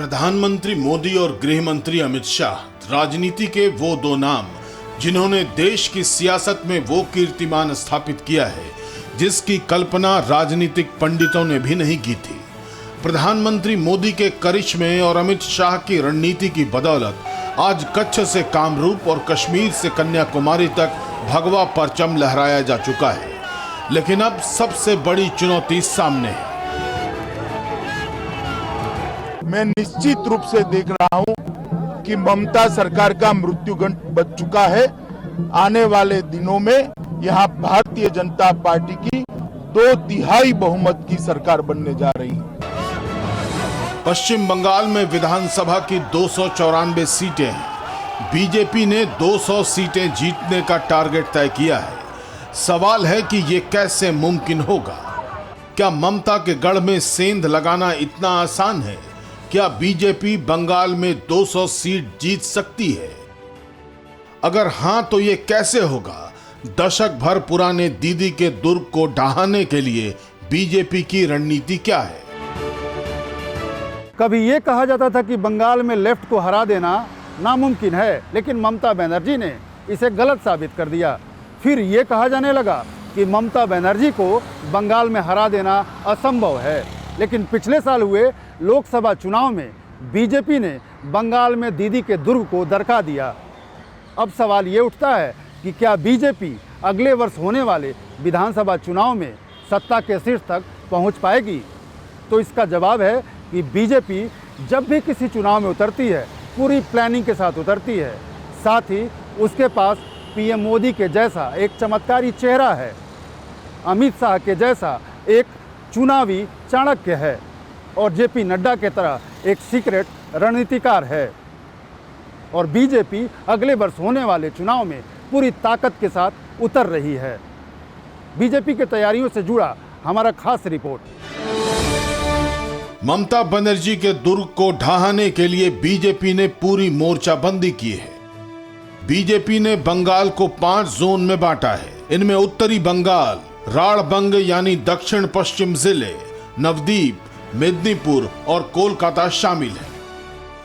प्रधानमंत्री मोदी और गृह मंत्री अमित शाह राजनीति के वो दो नाम जिन्होंने देश की सियासत में वो कीर्तिमान स्थापित किया है जिसकी कल्पना राजनीतिक पंडितों ने भी नहीं की थी। प्रधानमंत्री मोदी के करिश्मे और अमित शाह की रणनीति की बदौलत आज कच्छ से कामरूप और कश्मीर से कन्याकुमारी तक भगवा परचम लहराया जा चुका है। लेकिन अब सबसे बड़ी चुनौती सामने है। मैं निश्चित रूप से देख रहा हूं कि ममता सरकार का मृत्युगंड बच चुका है। आने वाले दिनों में यहां भारतीय जनता पार्टी की 2/3 बहुमत की सरकार बनने जा रही है। पश्चिम बंगाल में विधानसभा की 294 सीटें हैं। बीजेपी ने 200 सीटें जीतने का टारगेट तय किया है। सवाल है कि ये कैसे मुमकिन होगा? क्या ममता के गढ़ में सेंध लगाना इतना आसान है? क्या बीजेपी बंगाल में 200 सीट जीत सकती है? अगर हां तो ये कैसे होगा? दशक भर पुराने दीदी के दुर्ग को ढहाने के लिए बीजेपी की रणनीति क्या है? कभी ये कहा जाता था कि बंगाल में लेफ्ट को हरा देना नामुमकिन है, लेकिन ममता बनर्जी ने इसे गलत साबित कर दिया। फिर ये कहा जाने लगा कि ममता बनर्जी को बंगाल में हरा देना असंभव है, लेकिन पिछले साल हुए लोकसभा चुनाव में बीजेपी ने बंगाल में दीदी के दुर्ग को दरका दिया। अब सवाल ये उठता है कि क्या बीजेपी अगले वर्ष होने वाले विधानसभा चुनाव में सत्ता के शीर्ष तक पहुंच पाएगी? तो इसका जवाब है कि बीजेपी जब भी किसी चुनाव में उतरती है पूरी प्लानिंग के साथ उतरती है। साथ ही उसके पास पीएम मोदी के जैसा एक चमत्कारी चेहरा है, अमित शाह के जैसा एक चुनावी चाणक्य है और जेपी नड्डा के तरह एक सीक्रेट रणनीतिकार है। और बीजेपी अगले वर्ष होने वाले चुनाव में पूरी ताकत के साथ उतर रही है। बीजेपी की तैयारियों से जुड़ा हमारा खास रिपोर्ट। ममता बनर्जी के दुर्ग को ढहाने के लिए बीजेपी ने पूरी मोर्चाबंदी की है। बीजेपी ने बंगाल को 5 जोन में बांटा है। इनमें उत्तरी बंगाल, राढ़बंग यानी दक्षिण पश्चिम जिले, नवदीप, मेदिनीपुर और कोलकाता शामिल है।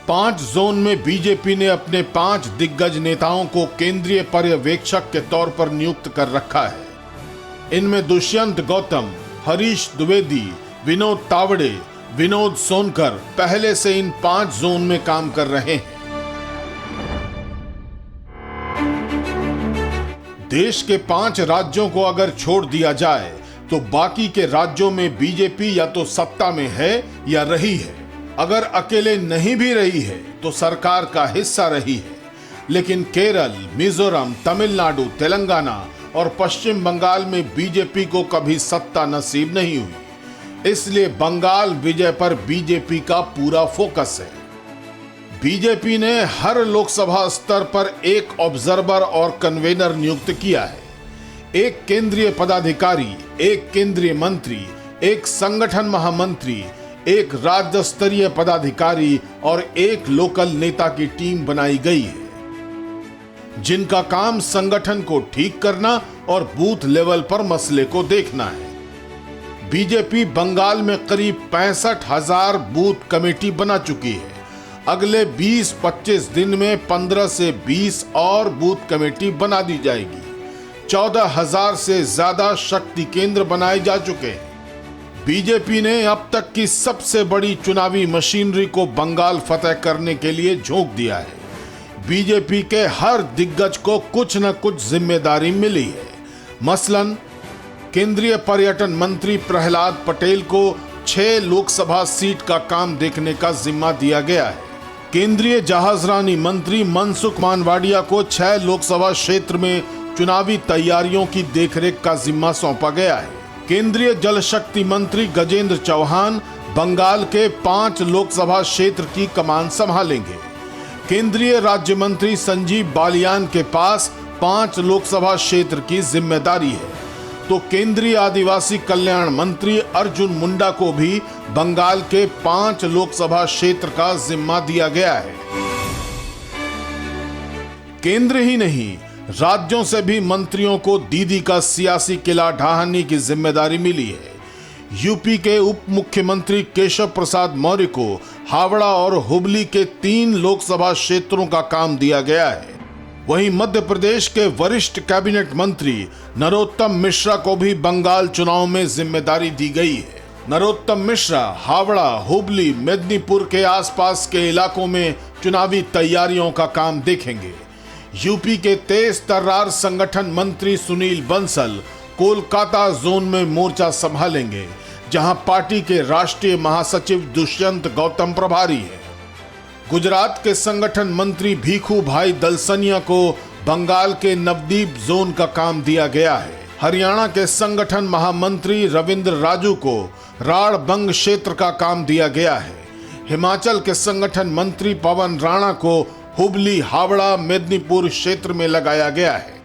5 जोन में बीजेपी ने अपने 5 दिग्गज नेताओं को केंद्रीय पर्यवेक्षक के तौर पर नियुक्त कर रखा है। इनमें दुष्यंत गौतम, हरीश द्विवेदी, विनोद तावड़े, विनोद सोनकर पहले से इन 5 जोन में काम कर रहे हैं। देश के 5 राज्यों को अगर छोड़ दिया जाए तो बाकी के राज्यों में बीजेपी या तो सत्ता में है या रही है। अगर अकेले नहीं भी रही है तो सरकार का हिस्सा रही है। लेकिन केरल, मिजोरम, तमिलनाडु, तेलंगाना और पश्चिम बंगाल में बीजेपी को कभी सत्ता नसीब नहीं हुई। इसलिए बंगाल विजय पर बीजेपी का पूरा फोकस है। बीजेपी ने हर लोकसभा स्तर पर एक ऑब्जर्वर और कन्वेनर नियुक्त किया है। एक केंद्रीय पदाधिकारी, एक केंद्रीय मंत्री, एक संगठन महामंत्री, एक राज्य स्तरीय पदाधिकारी और एक लोकल नेता की टीम बनाई गई है जिनका काम संगठन को ठीक करना और बूथ लेवल पर मसले को देखना है। बीजेपी बंगाल में करीब 65,000 बूथ कमेटी बना चुकी है। अगले 20-25 दिन में 15 से 20 और बूथ कमेटी बना दी जाएगी। 14,000 से ज्यादा शक्ति केंद्र बनाए जा चुके हैं। बीजेपी ने अब तक की सबसे बड़ी चुनावी मशीनरी को बंगाल फतेह करने के लिए झोंक दिया है। बीजेपी के हर दिग्गज को कुछ न कुछ जिम्मेदारी मिली है। मसलन केंद्रीय पर्यटन मंत्री प्रहलाद पटेल को 6 लोकसभा सीट का काम देखने का जिम्मा दिया गया है। केंद्रीय जहाजरानी मंत्री मनसुख मांडविया को 6 लोकसभा क्षेत्र में चुनावी तैयारियों की देखरेख का जिम्मा सौंपा गया है। केंद्रीय जल शक्ति मंत्री गजेंद्र चौहान बंगाल के 5 लोकसभा क्षेत्र की कमान संभालेंगे। केंद्रीय राज्य मंत्री संजीव बालियान के पास 5 लोकसभा क्षेत्र की जिम्मेदारी है। तो केंद्रीय आदिवासी कल्याण मंत्री अर्जुन मुंडा को भी बंगाल के 5 लोकसभा क्षेत्र का जिम्मा दिया गया है। केंद्र ही नहीं, राज्यों से भी मंत्रियों को दीदी का सियासी किला ढहाने की जिम्मेदारी मिली है। यूपी के उप मुख्यमंत्री केशव प्रसाद मौर्य को हावड़ा और हुबली के 3 लोकसभा क्षेत्रों का काम दिया गया है। वहीं मध्य प्रदेश के वरिष्ठ कैबिनेट मंत्री नरोत्तम मिश्रा को भी बंगाल चुनाव में जिम्मेदारी दी गई है। नरोत्तम मिश्रा हावड़ा, हुबली, मेदिनीपुर के आसपास के इलाकों में चुनावी तैयारियों का काम देखेंगे। यूपी के तेज तर्रार संगठन मंत्री सुनील बंसल कोलकाता जोन में मोर्चा संभालेंगे, जहां पार्टी के राष्ट्रीय महासचिव दुष्यंत गौतम प्रभारी हैं। गुजरात के संगठन मंत्री भीखू भाई दलसनिया को बंगाल के नवदीप जोन का काम दिया गया है। हरियाणा के संगठन महामंत्री रविंद्र राजू को राड़बंग क्षेत्र का काम दिया गया है। हिमाचल के संगठन मंत्री पवन राणा को हुबली, हावड़ा, मेदिनीपुर क्षेत्र में लगाया गया है।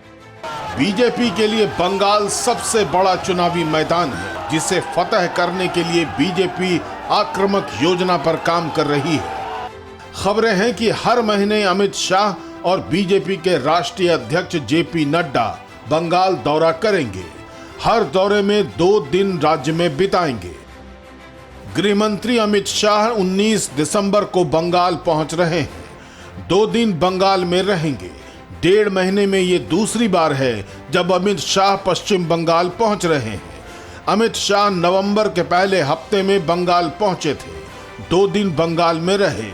बीजेपी के लिए बंगाल सबसे बड़ा चुनावी मैदान है, जिसे फतह करने के लिए बीजेपी आक्रामक योजना पर काम कर रही है। खबरें हैं कि हर महीने अमित शाह और बीजेपी के राष्ट्रीय अध्यक्ष जेपी नड्डा बंगाल दौरा करेंगे। हर दौरे में 2 दिन राज्य में बिताएंगे। गृह मंत्री अमित शाह 19 दिसंबर को बंगाल पहुंच रहे हैं। 2 दिन बंगाल में रहेंगे। 1.5 महीने में ये दूसरी बार है जब अमित शाह पश्चिम बंगाल पहुंच रहे हैं। अमित शाह नवंबर के पहले हफ्ते में बंगाल पहुंचे थे। 2 दिन बंगाल में रहे।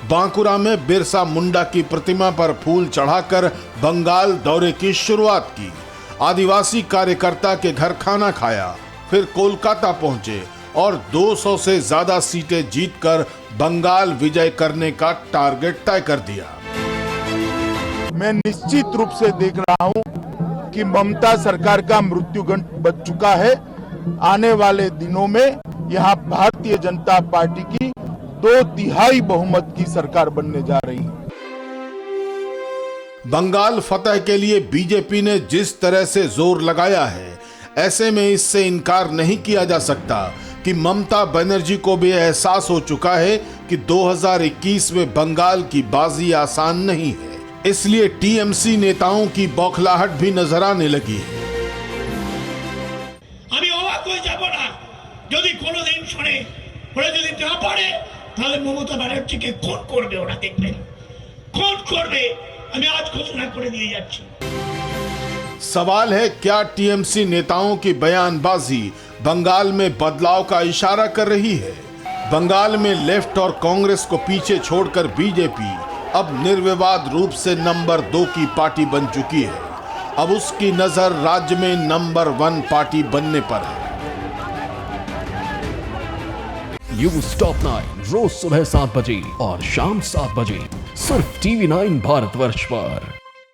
बांकुरा में बिरसा मुंडा की प्रतिमा पर फूल चढ़ाकर बंगाल दौरे की शुरुआत की। आदिवासी कार्यकर्ता के घर खाना खाया, फिर कोलकाता पहुंचे और 200 से ज्यादा सीटें जीतकर बंगाल विजय करने का टारगेट तय कर दिया। मैं निश्चित रूप से देख रहा हूं कि ममता सरकार का मृत्युगंड बच चुका है। आने वाले दिनों में यहां भारतीय जनता पार्टी की 2/3 बहुमत की सरकार बनने जा रही है। बंगाल फतह के लिए बीजेपी ने जिस तरह से जोर लगाया है, ऐसे में इससे इनकार नहीं किया जा सकता कि ममता बनर्जी को भी एहसास हो चुका है कि 2021 में बंगाल की बाजी आसान नहीं है। इसलिए टीएमसी नेताओं की बौखलाहट भी नजर आने लगी है। আমি অবাক হয়ে যাব না যদি কোনোদিন শুনে ওরা যদি না পারে তাহলে মমতা ব্যানার্জিকে খুন করবে। ওরা দেখবেন খুন করবে। আমি আজ ঘোষণা করে দিয়ে যাচ্ছি। सवाल है, क्या टीएमसी नेताओं की बयानबाजी बंगाल में बदलाव का इशारा कर रही है? बंगाल में लेफ्ट और कांग्रेस को पीछे छोड़कर बीजेपी अब निर्विवाद रूप से नंबर 2 की पार्टी बन चुकी है। अब उसकी नजर राज्य में नंबर 1 पार्टी बनने पर है। न्यूज़ टॉप 9 रोज सुबह 7 बजे और शाम 7 बजे सिर्फ TV9 भारतवर्ष पर।